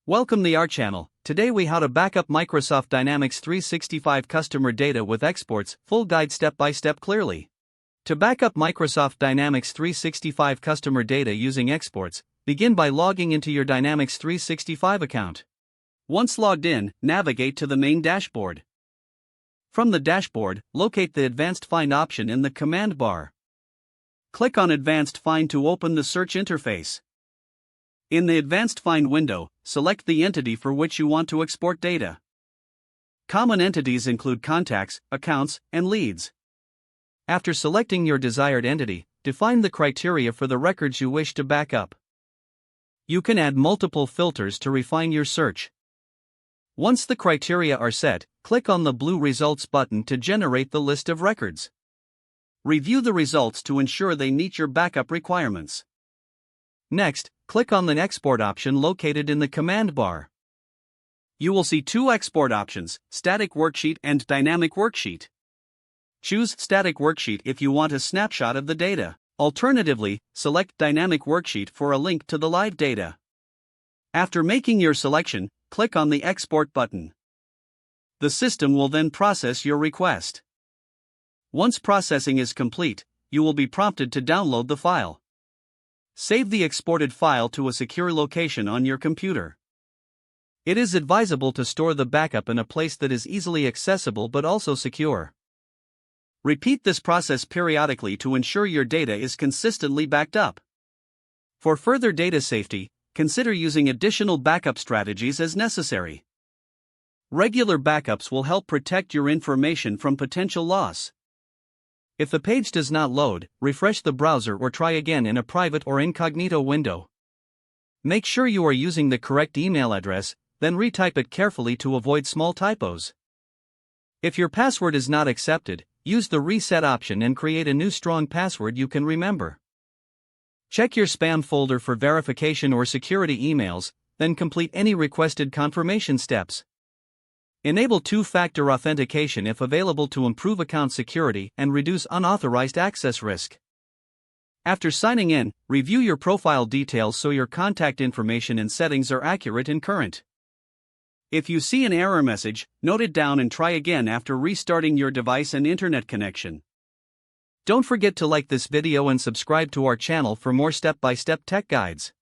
Welcome to our channel. Today we how to backup Microsoft Dynamics 365 customer data with exports, full guide step by step clearly. To backup Microsoft Dynamics 365 customer data using exports, begin by logging into your Dynamics 365 account. Once logged in, navigate to the main dashboard. From the dashboard, locate the Advanced Find option in the command bar. Click on Advanced Find to open the search interface. In the Advanced Find window, select the entity for which you want to export data. Common entities include contacts, accounts, and leads. After selecting your desired entity, define the criteria for the records you wish to backup. You can add multiple filters to refine your search. Once the criteria are set, click on the blue Results button to generate the list of records. Review the results to ensure they meet your backup requirements. Next, click on the Export option located in the command bar. You will see two export options, Static Worksheet and Dynamic Worksheet. Choose Static Worksheet if you want a snapshot of the data. Alternatively, select Dynamic Worksheet for a link to the live data. After making your selection, click on the Export button. The system will then process your request. Once processing is complete, you will be prompted to download the file. Save the exported file to a secure location on your computer. It is advisable to store the backup in a place that is easily accessible but also secure. Repeat this process periodically to ensure your data is consistently backed up. For further data safety, consider using additional backup strategies as necessary. Regular backups will help protect your information from potential loss. If the page does not load, refresh the browser or try again in a private or incognito window. Make sure you are using the correct email address, then retype it carefully to avoid small typos. If your password is not accepted, use the Reset option and create a new strong password you can remember. Check your spam folder for verification or security emails, then complete any requested confirmation steps. Enable two-factor authentication if available to improve account security and reduce unauthorized access risk. After signing in, review your profile details so your contact information and settings are accurate and current. If you see an error message, note it down and try again after restarting your device and internet connection. Don't forget to like this video and subscribe to our channel for more step-by-step tech guides.